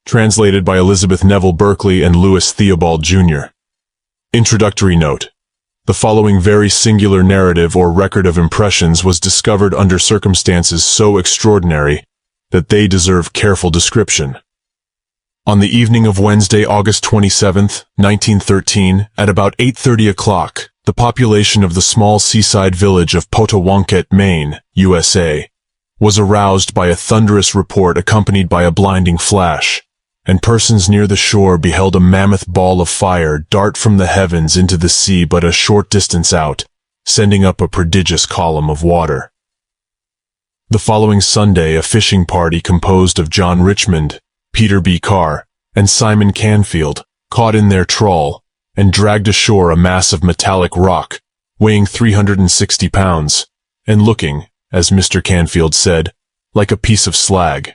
translated by Elizabeth Neville Berkeley and Louis Theobald Jr. Introductory note. The following very singular narrative or record of impressions was discovered under circumstances so extraordinary that they deserve careful description. On the evening of Wednesday, August 27, 1913, at about 8:30 o'clock, the population of the small seaside village of Potawatomi, Maine, USA, was aroused by a thunderous report accompanied by a blinding flash, and persons near the shore beheld a mammoth ball of fire dart from the heavens into the sea but a short distance out, sending up a prodigious column of water. The following Sunday, a fishing party composed of John Richmond, Peter B. Carr, and Simon Canfield caught in their trawl and dragged ashore a mass of metallic rock weighing 360 pounds and looking, as Mr. Canfield said, like a piece of slag.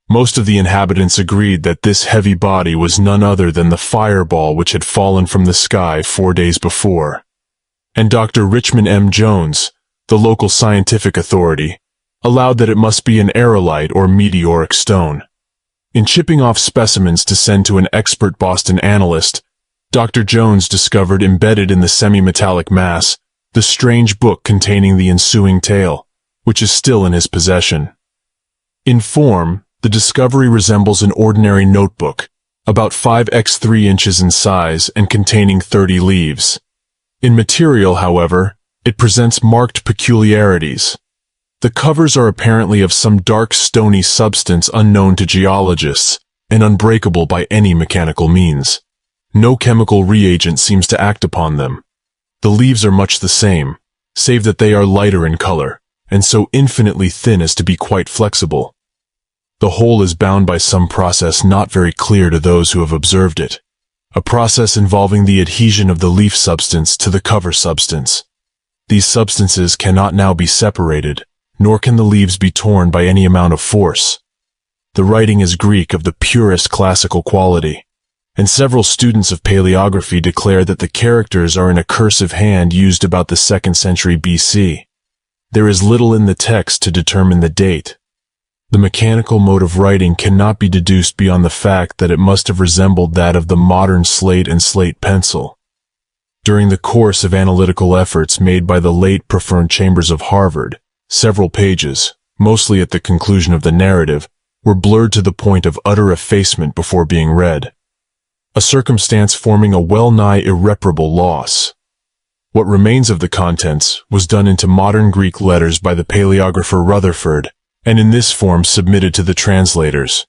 Most of the inhabitants agreed that this heavy body was none other than the fireball which had fallen from the sky 4 days before. And Dr. Richmond M. Jones, the local scientific authority, allowed that it must be an aerolite or meteoric stone. In chipping off specimens to send to an expert Boston analyst, Dr. Jones discovered embedded in the semi-metallic mass the strange book containing the ensuing tale, which is still in his possession. In form, the discovery resembles an ordinary notebook, about 5 × 3 inches in size and containing 30 leaves. In material, however, it presents marked peculiarities. The covers are apparently of some dark stony substance unknown to geologists and unbreakable by any mechanical means. No chemical reagent seems to act upon them. The leaves are much the same, save that they are lighter in color, and so infinitely thin as to be quite flexible. The whole is bound by some process not very clear to those who have observed it, a process involving the adhesion of the leaf substance to the cover substance. These substances cannot now be separated, nor can the leaves be torn by any amount of force. The writing is Greek of the purest classical quality, and several students of paleography declare that the characters are in a cursive hand used about the 2nd century BC. There is little in the text to determine the date. The mechanical mode of writing cannot be deduced beyond the fact that it must have resembled that of the modern slate and slate pencil. During the course of analytical efforts made by the late Professor Chambers of Harvard, several pages, mostly at the conclusion of the narrative, were blurred to the point of utter effacement before being read, a circumstance forming a well-nigh irreparable loss. What remains of the contents was done into modern Greek letters by the paleographer Rutherford, and in this form submitted to the translators.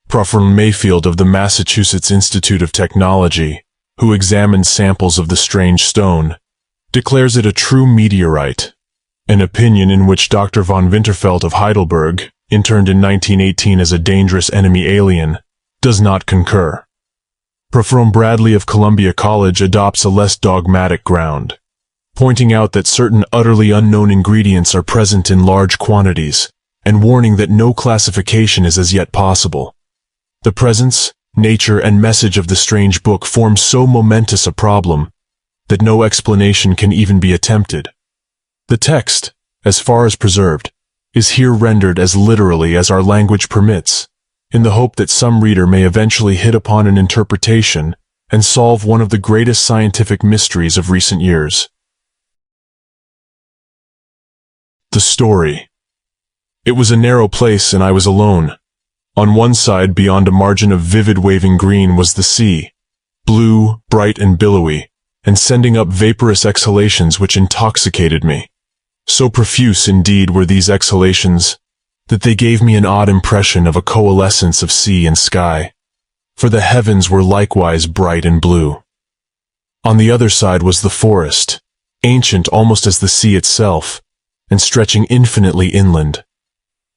Professor Mayfield of the Massachusetts Institute of Technology, who examined samples of the strange stone, declares it a true meteorite, an opinion in which Dr. von Winterfeldt of Heidelberg, interned in 1918 as a dangerous enemy alien, does not concur. Professor Bradley of Columbia College adopts a less dogmatic ground, pointing out that certain utterly unknown ingredients are present in large quantities, and warning that no classification is as yet possible. The presence, nature, and message of the strange book form so momentous a problem that no explanation can even be attempted. The text, as far as preserved, is here rendered as literally as our language permits, in the hope that some reader may eventually hit upon an interpretation and solve one of the greatest scientific mysteries of recent years. The story. It was a narrow place and I was alone. On one side, beyond a margin of vivid waving green, was the sea, blue, bright and billowy, and sending up vaporous exhalations which intoxicated me. So profuse, indeed, were these exhalations that they gave me an odd impression of a coalescence of sea and sky, for the heavens were likewise bright and blue. On the other side was the forest, ancient almost as the sea itself, and stretching infinitely inland.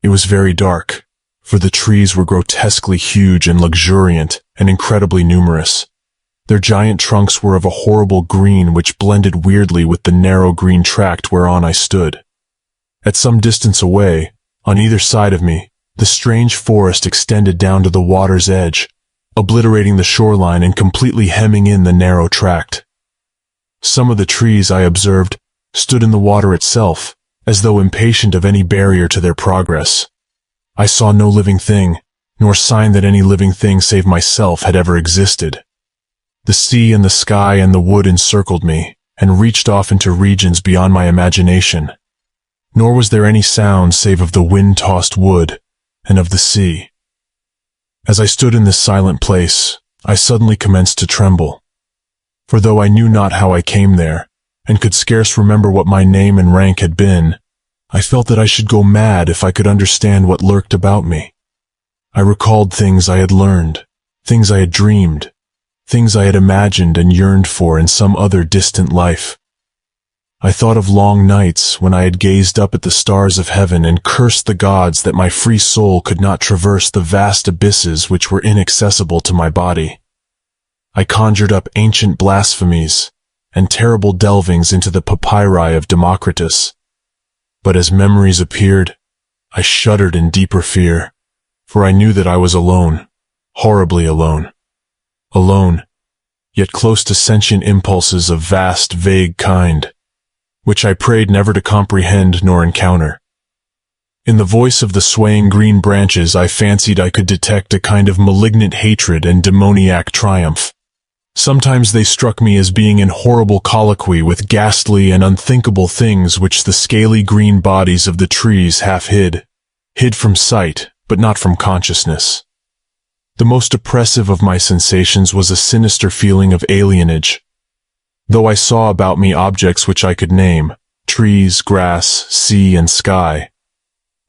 It was very dark, for the trees were grotesquely huge and luxuriant and incredibly numerous. Their giant trunks were of a horrible green which blended weirdly with the narrow green tract whereon I stood. At some distance away, on either side of me, the strange forest extended down to the water's edge, obliterating the shoreline and completely hemming in the narrow tract. Some of the trees, I observed, stood in the water itself, as though impatient of any barrier to their progress. I saw no living thing, nor sign that any living thing save myself had ever existed. The sea and the sky and the wood encircled me, and reached off into regions beyond my imagination. Nor was there any sound save of the wind-tossed wood and of the sea. As I stood in this silent place, I suddenly commenced to tremble. For though I knew not how I came there, and could scarce remember what my name and rank had been, I felt that I should go mad if I could understand what lurked about me. I recalled things I had learned, things I had dreamed, things I had imagined and yearned for in some other distant life. I thought of long nights when I had gazed up at the stars of heaven and cursed the gods that my free soul could not traverse the vast abysses which were inaccessible to my body. I conjured up ancient blasphemies and terrible delvings into the papyri of Democritus. But as memories appeared, I shuddered in deeper fear, for I knew that I was alone, horribly alone. Alone, yet close to sentient impulses of vast, vague kind, which I prayed never to comprehend nor encounter. In the voice of the swaying green branches I fancied I could detect a kind of malignant hatred and demoniac triumph. Sometimes they struck me as being in horrible colloquy with ghastly and unthinkable things which the scaly green bodies of the trees half hid from sight, but not from consciousness. The most oppressive of my sensations was a sinister feeling of alienage. Though I saw about me objects which I could name, trees, grass, sea, and sky,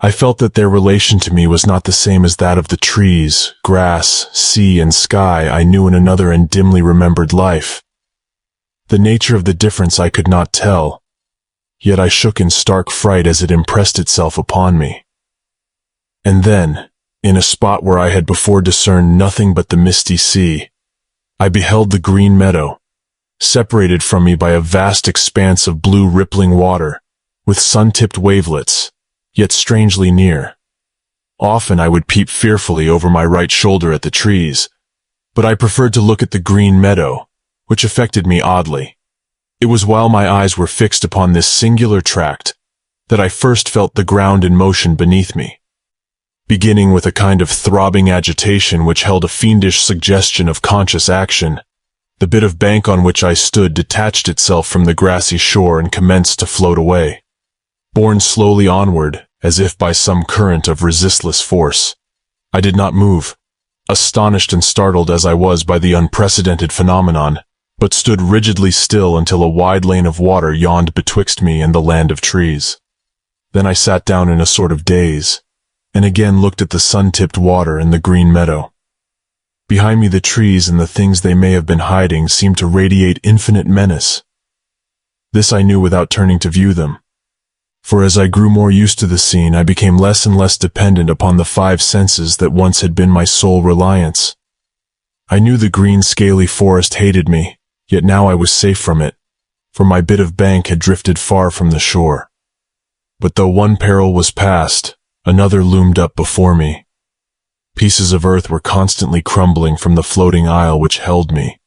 I felt that their relation to me was not the same as that of the trees, grass, sea, and sky I knew in another and dimly remembered life. The nature of the difference I could not tell, yet I shook in stark fright as it impressed itself upon me. And then, in a spot where I had before discerned nothing but the misty sea, I beheld the Green Meadow, separated from me by a vast expanse of blue rippling water, with sun-tipped wavelets, yet strangely near. Often I would peep fearfully over my right shoulder at the trees, but I preferred to look at the Green Meadow, which affected me oddly. It was while my eyes were fixed upon this singular tract that I first felt the ground in motion beneath me. Beginning with a kind of throbbing agitation which held a fiendish suggestion of conscious action, the bit of bank on which I stood detached itself from the grassy shore and commenced to float away. Borne slowly onward, as if by some current of resistless force. I did not move, astonished and startled as I was by the unprecedented phenomenon, but stood rigidly still until a wide lane of water yawned betwixt me and the land of trees. Then I sat down in a sort of daze, and again looked at the sun-tipped water and the Green Meadow. Behind me the trees and the things they may have been hiding seemed to radiate infinite menace. This I knew without turning to view them. For as I grew more used to the scene, I became less and less dependent upon the five senses that once had been my sole reliance. I knew the green scaly forest hated me, yet now I was safe from it, for my bit of bank had drifted far from the shore. But though one peril was past, another loomed up before me. Pieces of earth were constantly crumbling from the floating isle which held me,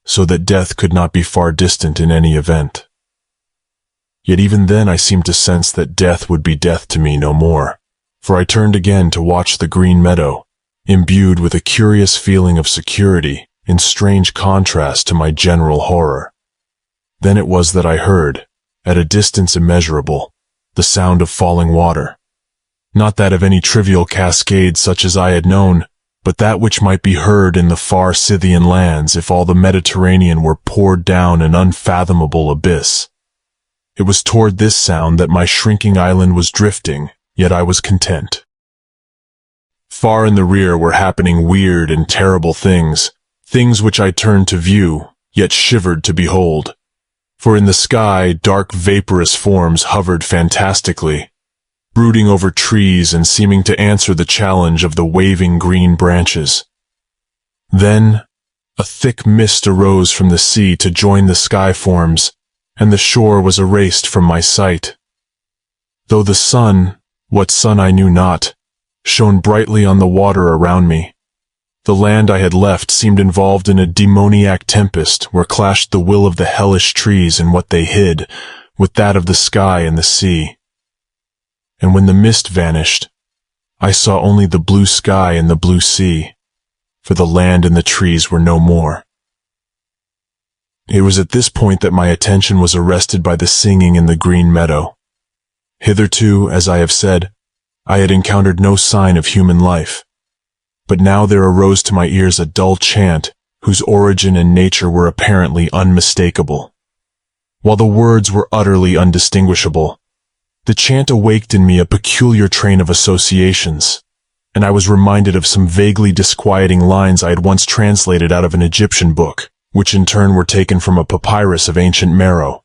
so that death could not be far distant in any event. Yet even then I seemed to sense that death would be death to me no more, for I turned again to watch the Green Meadow, imbued with a curious feeling of security, in strange contrast to my general horror. Then it was that I heard, at a distance immeasurable, the sound of falling water. Not that of any trivial cascade such as I had known, but that which might be heard in the far Scythian lands if all the Mediterranean were poured down an unfathomable abyss. It was toward this sound that my shrinking island was drifting, yet I was content. Far in the rear were happening weird and terrible things, things which I turned to view, yet shivered to behold. For in the sky dark vaporous forms hovered fantastically, brooding over trees and seeming to answer the challenge of the waving green branches. Then a thick mist arose from the sea to join the sky forms, and the shore was erased from my sight. Though the sun, what sun I knew not, shone brightly on the water around me, the land I had left seemed involved in a demoniac tempest where clashed the will of the hellish trees and what they hid, with that of the sky and the sea. And when the mist vanished, I saw only the blue sky and the blue sea, for the land and the trees were no more. It was at this point that my attention was arrested by the singing in the Green Meadow. Hitherto, as I have said, I had encountered no sign of human life, but now there arose to my ears a dull chant whose origin and nature were apparently unmistakable. While the words were utterly undistinguishable, the chant awaked in me a peculiar train of associations, and I was reminded of some vaguely disquieting lines I had once translated out of an Egyptian book, which in turn were taken from a papyrus of ancient Meroe.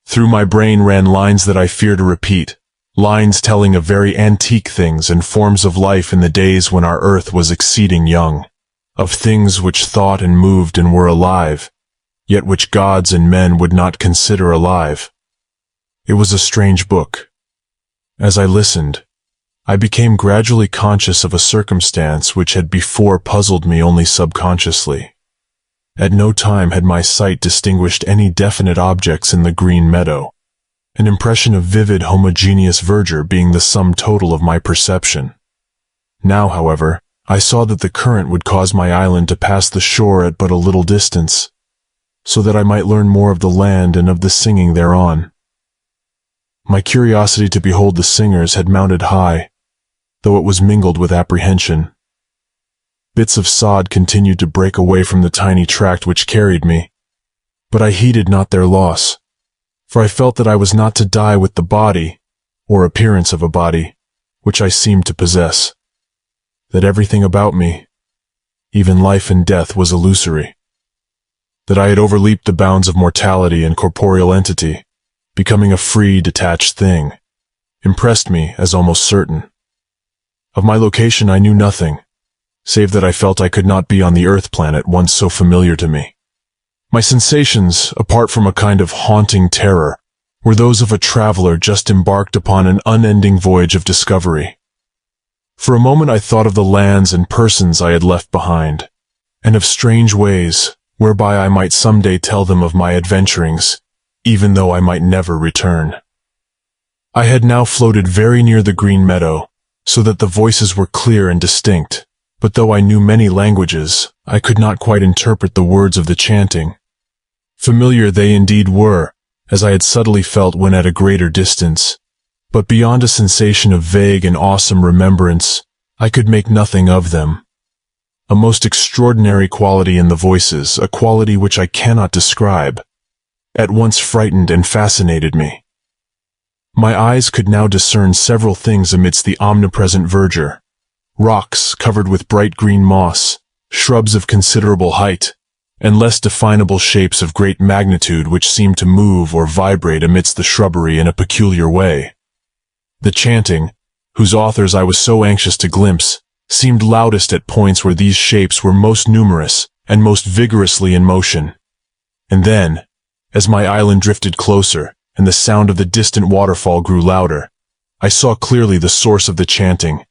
Through my brain ran lines that I fear to repeat, lines telling of very antique things and forms of life in the days when our earth was exceeding young, of things which thought and moved and were alive, yet which gods and men would not consider alive. It was a strange book. As I listened, I became gradually conscious of a circumstance which had before puzzled me only subconsciously. At no time had my sight distinguished any definite objects in the Green Meadow, an impression of vivid homogeneous verdure being the sum total of my perception. Now, however, I saw that the current would cause my island to pass the shore at but a little distance, so that I might learn more of the land and of the singing thereon. My curiosity to behold the singers had mounted high, though it was mingled with apprehension. Bits of sod continued to break away from the tiny tract which carried me, but I heeded not their loss, for I felt that I was not to die with the body, or appearance of a body, which I seemed to possess, that everything about me, even life and death, was illusory, that I had overleaped the bounds of mortality and corporeal entity, becoming a free, detached thing, impressed me as almost certain. Of my location I knew nothing, save that I felt I could not be on the Earth planet once so familiar to me. My sensations, apart from a kind of haunting terror, were those of a traveler just embarked upon an unending voyage of discovery. For a moment I thought of the lands and persons I had left behind, and of strange ways whereby I might someday tell them of my adventurings, even though I might never return. I had now floated very near the Green Meadow, so that the voices were clear and distinct, but though I knew many languages, I could not quite interpret the words of the chanting. Familiar they indeed were, as I had subtly felt when at a greater distance, but beyond a sensation of vague and awesome remembrance, I could make nothing of them. A most extraordinary quality in the voices, a quality which I cannot describe, at once frightened and fascinated me. My eyes could now discern several things amidst the omnipresent verdure: rocks covered with bright green moss, shrubs of considerable height, and less definable shapes of great magnitude which seemed to move or vibrate amidst the shrubbery in a peculiar way. The chanting, whose authors I was so anxious to glimpse, seemed loudest at points where these shapes were most numerous and most vigorously in motion. And then, as my island drifted closer and the sound of the distant waterfall grew louder, I saw clearly the source of the chanting,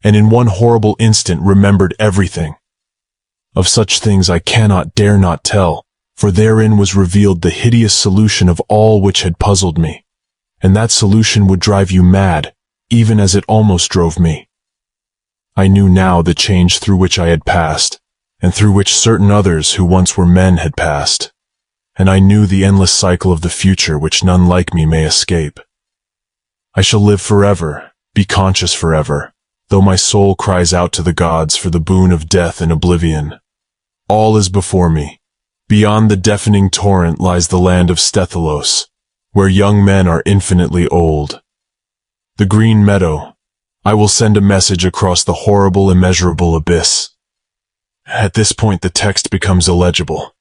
and in one horrible instant remembered everything. Of such things I cannot, dare not tell, for therein was revealed the hideous solution of all which had puzzled me, and that solution would drive you mad, even as it almost drove me. I knew now the change through which I had passed, and through which certain others who once were men had passed, and I knew the endless cycle of the future which none like me may escape. I shall live forever, be conscious forever, though my soul cries out to the gods for the boon of death and oblivion. All is before me. Beyond the deafening torrent lies the land of Stethalos, where young men are infinitely old. The Green Meadow. I will send a message across the horrible, immeasurable abyss. At this point the text becomes illegible.